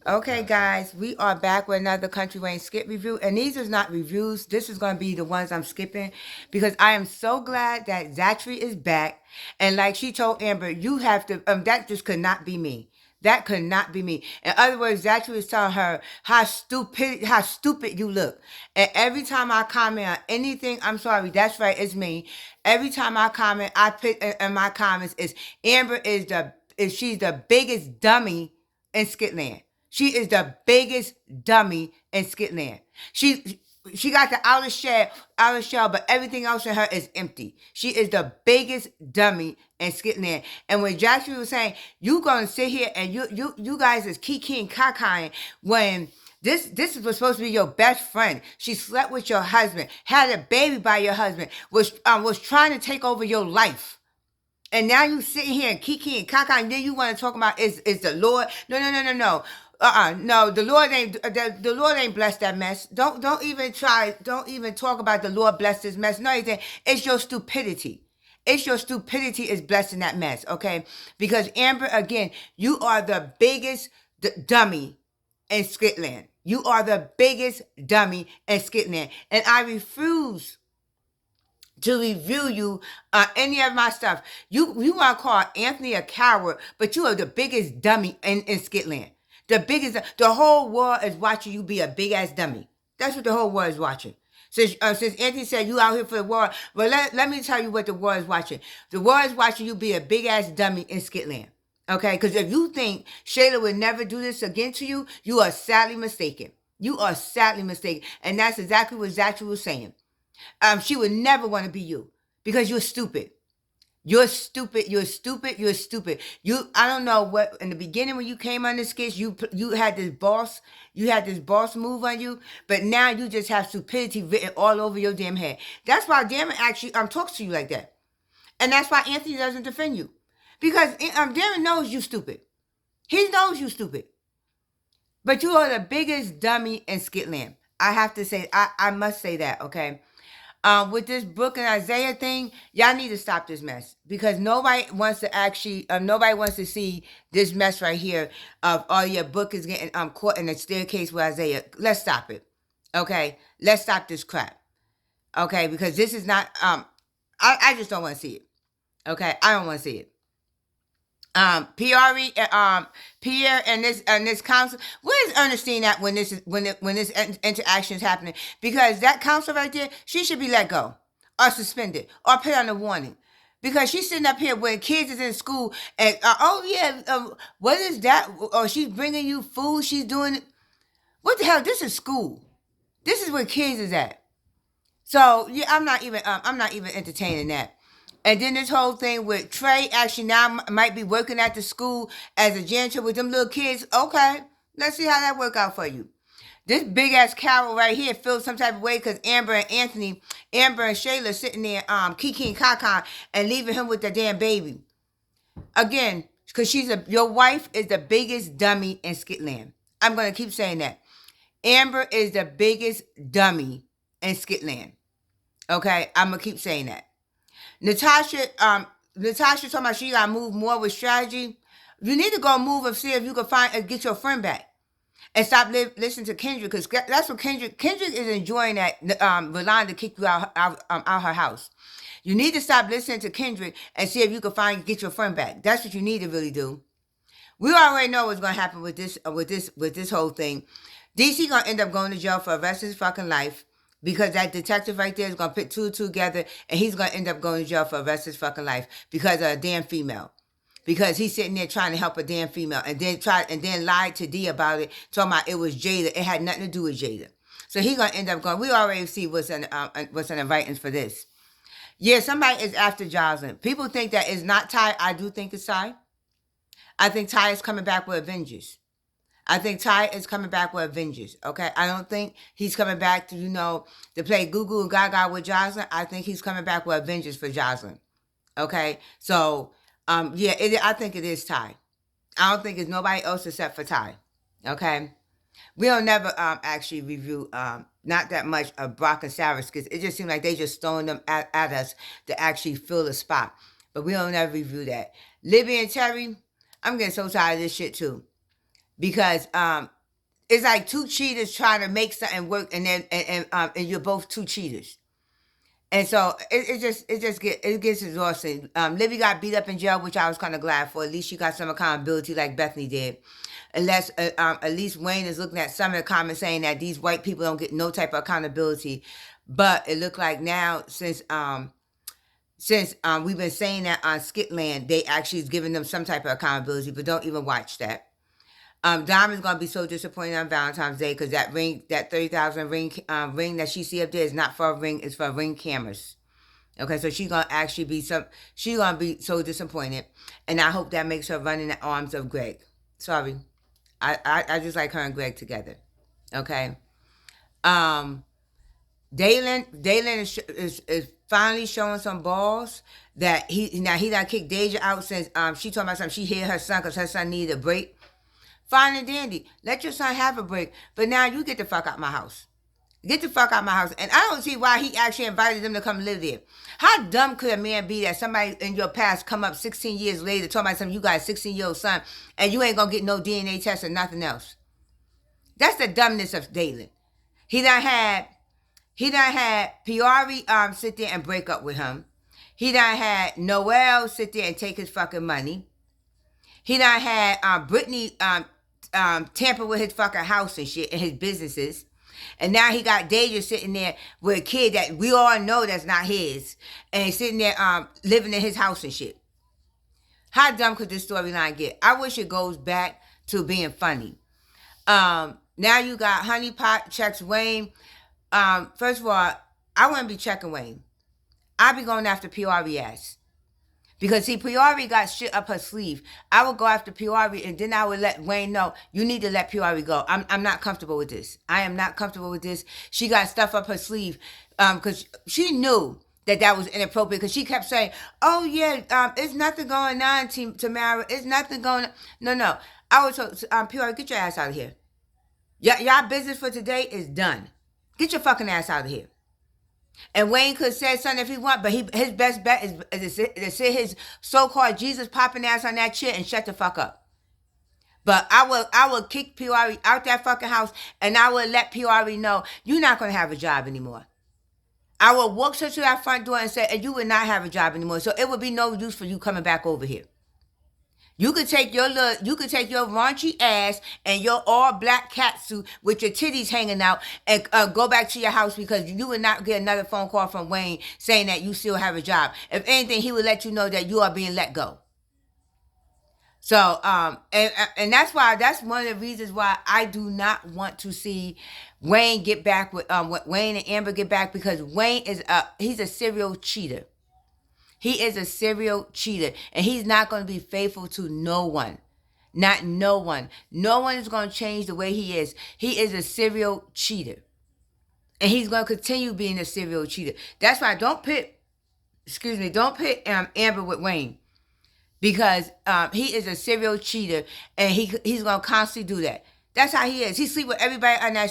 Okay, guys, we are back with another Country Wayne skip review, and these is not reviews. This is going to be the ones I'm skipping because I am so glad that Zachary is back. And like she told Amber, you have to. That just could not be me. That could not be me. In other words, Zachary was telling her how stupid you look. And every time I comment on anything, I'm sorry, that's right, it's me. Every time I comment, I put in my comments is Amber is she's the biggest dummy in Skitland. She is the biggest dummy in Skitland. She got the outer shell, but everything else in her is empty. She is the biggest dummy in Skitland. And when Joshua was saying, you gonna sit here and you guys is kiki and kakaing when this was supposed to be your best friend. She slept with your husband, had a baby by your husband, was trying to take over your life. And now you sitting here and kiki and kaka, and then you want to talk about is the Lord? No. No, the Lord ain't blessed that mess. Don't even try. Don't even talk about the Lord blessed this mess. No, it's your stupidity. It's your stupidity is blessing that mess. Okay, because Amber, again, you are the biggest dummy in Skitland. You are the biggest dummy in Skitland, and I refuse to review you any of my stuff. You want to call Anthony a coward, but you are the biggest dummy in Skitland. The whole world is watching you be a big ass dummy. That's what the whole world is watching. Since Anthony said you out here for the world, well, let me tell you what the world is watching. The world is watching you be a big ass dummy in Skitland. Okay, because if you think Shayla would never do this again to you, you are sadly mistaken. You are sadly mistaken. And that's exactly what Zachary was saying. She would never want to be you because you're stupid. You're stupid. You're stupid. You're stupid. I don't know what. In the beginning, when you came on the skits, you had this boss. You had this boss move on you, but now you just have stupidity written all over your damn head. That's why Darren actually talks to you like that, and that's why Anthony doesn't defend you because Darren knows you stupid. He knows you stupid, but you are the biggest dummy in Skitland. I have to say. I must say that. Okay. With this Brooke and Isaiah thing, y'all need to stop this mess because nobody wants to see this mess right here of your book is getting caught in a staircase with Isaiah. Let's stop it. Okay, let's stop this crap. Okay, because this is not I just don't want to see it. Okay, I don't want to see it. Pierre and this council. Where is Ernestine at when this interaction is happening? Because that council right there, she should be let go or suspended or put on a warning. Because she's sitting up here when kids is in school and what is that? Or she's bringing you food. She's doing it. What the hell? This is school. This is where kids is at. So yeah, I'm not even entertaining that. And then this whole thing with Trey actually now might be working at the school as a janitor with them little kids. Okay, let's see how that work out for you. This big ass Carol right here feels some type of way because Amber and Shayla sitting there kiki and kaka and leaving him with the damn baby. Again, because your wife is the biggest dummy in Skitland. I'm gonna keep saying that. Amber is the biggest dummy in Skitland. Okay, I'm gonna keep saying that. Natasha talking about she gotta move more with strategy. You need to go move and see if you can get your friend back. And stop listening to Kendrick because that's what Kendrick is enjoying that Rolanda kicked you out her house. You need to stop listening to Kendrick and see if you can get your friend back. That's what you need to really do. We already know what's gonna happen with this whole thing. DC gonna end up going to jail for the rest of his fucking life. Because that detective right there is going to put two together and he's going to end up going to jail for the rest of his fucking life because of a damn female. Because he's sitting there trying to help a damn female and then lied to D about it, talking about it was Jada. It had nothing to do with Jada. So he's going to end up going. We already see what's in the writings for this. Yeah, somebody is after Jocelyn. People think that it's not Ty. I do think it's Ty. I think Ty is coming back with a vengeance. I think Ty is coming back with Avengers. Okay, I don't think he's coming back to play Gugu and Gaga with Jocelyn. I think he's coming back with Avengers for Jocelyn. Okay, so I think it is Ty. I don't think it's nobody else except for Ty. Okay, we don't never actually review not that much of Brock and Sarah because it just seems like they just throwing them at us to actually fill the spot. But we don't ever review that. Libby and Terry, I'm getting so tired of this shit too. because it's like two cheaters trying to make something work, and then and you're both two cheaters. And so it gets exhausting. Libby got beat up in jail, which I was kind of glad for. At least she got some accountability, like Bethany did. Unless at least Wayne is looking at some of the comments saying that these white people don't get no type of accountability. But it looked like now, since we've been saying that on Skitland, they actually is giving them some type of accountability. But don't even watch that. Diamond's gonna be so disappointed on Valentine's Day because that ring, that 30,000 ring that she see up there is not for a ring; it's for ring cameras. Okay, so she's gonna be so disappointed, and I hope that makes her run in the arms of Greg. Sorry, I just like her and Greg together. Okay, Dalen is finally showing some balls that he done kicked Deja out since she told my son she hit her son because her son needed a break. Fine and dandy. Let your son have a break. But now you get the fuck out my house. Get the fuck out my house. And I don't see why he actually invited them to come live there. How dumb could a man be that somebody in your past come up 16 years later, talking about something, you got a 16-year-old son, and you ain't gonna get no DNA test or nothing else? That's the dumbness of Dalen. He done had Piari sit there and break up with him. He done had Noel sit there and take his fucking money. He done had Brittany tamper with his fucking house and shit and his businesses. And now he got Deja sitting there with a kid that we all know that's not his. And he's sitting there living in his house and shit. How dumb could this storyline get? I wish it goes back to being funny. Now you got Honey Pot checks Wayne. First of all, I wouldn't be checking Wayne. I'd be going after Piari ass. Because see, Piari got shit up her sleeve. I would go after Piari, and then I would let Wayne know, you need to let Piari go. I'm not comfortable with this. I am not comfortable with this. She got stuff up her sleeve because she knew that was inappropriate, because she kept saying, oh yeah, it's nothing going on, Tamara. It's nothing going on. No. I would tell Piari, get your ass out of here. Y'all business for today is done. Get your fucking ass out of here. And Wayne could say something if he want, but his best bet is to sit his so-called Jesus popping ass on that chair and shut the fuck up. But I will kick Piari out that fucking house, and I will let Piari know you're not going to have a job anymore. I will walk her to that front door and say, and you will not have a job anymore. So it would be no use for you coming back over here. You could take your raunchy ass and your all black catsuit with your titties hanging out and go back to your house, because you would not get another phone call from Wayne saying that you still have a job. If anything, he would let you know that you are being let go. So and that's one of the reasons why I do not want to see Wayne get back with Wayne and Amber get back, because Wayne he's a serial cheater. He is a serial cheater, and he's not going to be faithful to no one. Not no one. No one is going to change the way he is. He is a serial cheater. And he's going to continue being a serial cheater. That's why don't pit Amber with Wayne. Because he is a serial cheater, and he's going to constantly do that. That's how he is. He sleep with everybody on that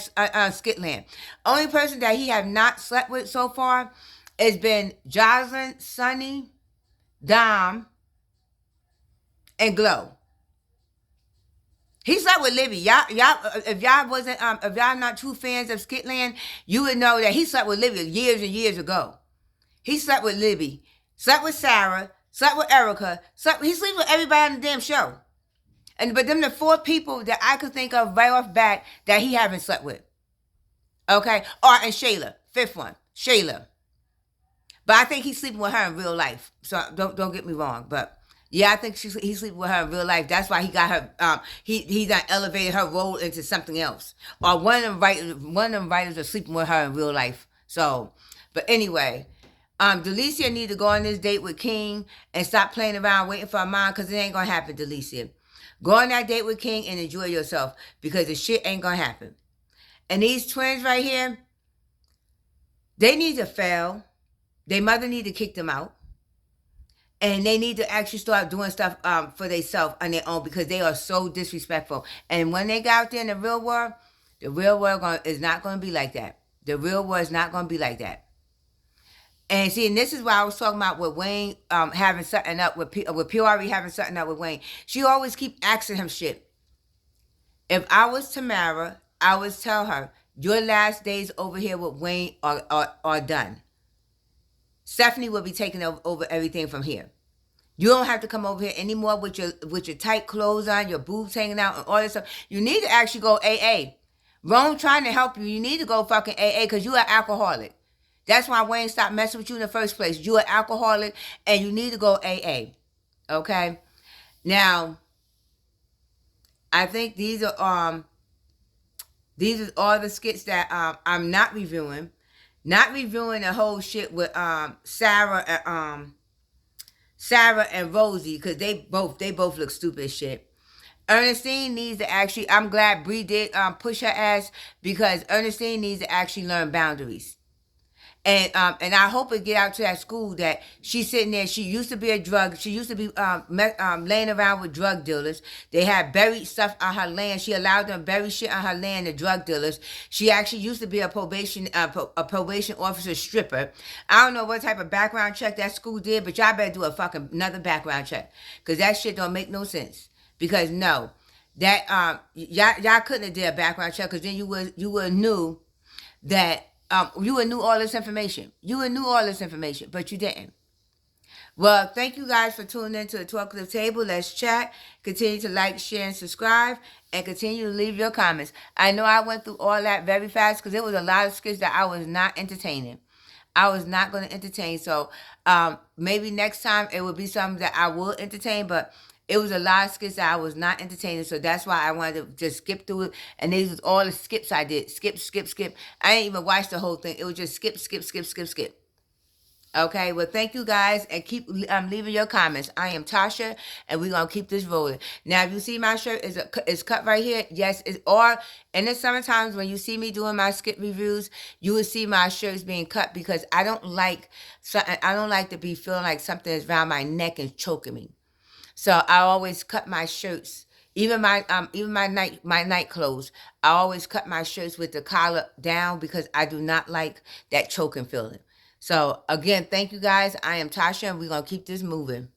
Skitland. Only person that he have not slept with so far it's been Jocelyn, Sonny, Dom, and Glow. He slept with Libby. Y'all, if y'all not true fans of Skitland, you would know that he slept with Libby years and years ago. He slept with Libby, slept with Sarah, slept with Erica. He sleeps with everybody on the damn show. But them the 4 people that I could think of right off bat that he haven't slept with. Okay, and Shayla, 5th one, Shayla. But I think he's sleeping with her in real life. So don't get me wrong. But yeah, I think he's sleeping with her in real life. That's why he got her. He done elevated her role into something else. Or one of them writers are sleeping with her in real life. So, but anyway, Delicia need to go on this date with King and stop playing around waiting for a mom, because it ain't gonna happen, Delicia. Go on that date with King and enjoy yourself, because the shit ain't gonna happen. And these twins right here, they need to fail. Their mother need to kick them out. And they need to actually start doing stuff for themselves on their own, because they are so disrespectful. And when they get out there in the real world is not going to be like that. The real world is not going to be like that. And see, and this is why I was talking about with Wayne having something up with Piari having something up with Wayne. She always keep asking him shit. If I was Tamara, I would tell her, your last days over here with Wayne are done. Stephanie will be taking over everything from here. You don't have to come over here anymore with your tight clothes on, your boobs hanging out, and all this stuff. You need to actually go AA. Rome trying to help you. You need to go fucking AA because you are alcoholic. That's why Wayne stopped messing with you in the first place. You are alcoholic and you need to go AA. Okay? Now, I think these are all the skits that I'm not reviewing. Not reviewing the whole shit with Sarah and Rosie because they both look stupid as shit. Ernestine needs to actually. I'm glad Bree did push her ass because Ernestine needs to actually learn boundaries. And I hope it get out to that school that she's sitting there. She used to be She used to be laying around with drug dealers. They had buried stuff on her land. She allowed them to bury shit on her land. The drug dealers. She actually used to be a probation officer stripper. I don't know what type of background check that school did, but y'all better do a fucking another background check because that shit don't make no sense. Because no, that y'all couldn't have did a background check because then you would knew that. You would knew all this information. You would knew all this information, but you didn't. Well, thank you guys for tuning in to the Talkative Table. Let's chat. Continue to like, share, and subscribe, and continue to leave your comments. I know I went through all that very fast because there was a lot of skits that I was not entertaining. I was not going to entertain. So maybe next time it will be something that I will entertain, but it was a lot of skits that I was not entertaining, so that's why I wanted to just skip through it. And these was all the skips I did. Skip, skip, skip. I didn't even watch the whole thing. It was just skip, skip, skip, skip, skip. Okay, well, thank you guys, and keep leaving your comments. I am Tasha, and we're gonna keep this rolling. Now, if you see my shirt is cut right here, yes, or in the summertime when you see me doing my skit reviews, you will see my shirts being cut because I don't like to be feeling like something is around my neck and choking me. So I always cut my shirts, even my night clothes. I always cut my shirts with the collar down because I do not like that choking feeling. So again, thank you guys. I am Tasha, and we're gonna keep this moving.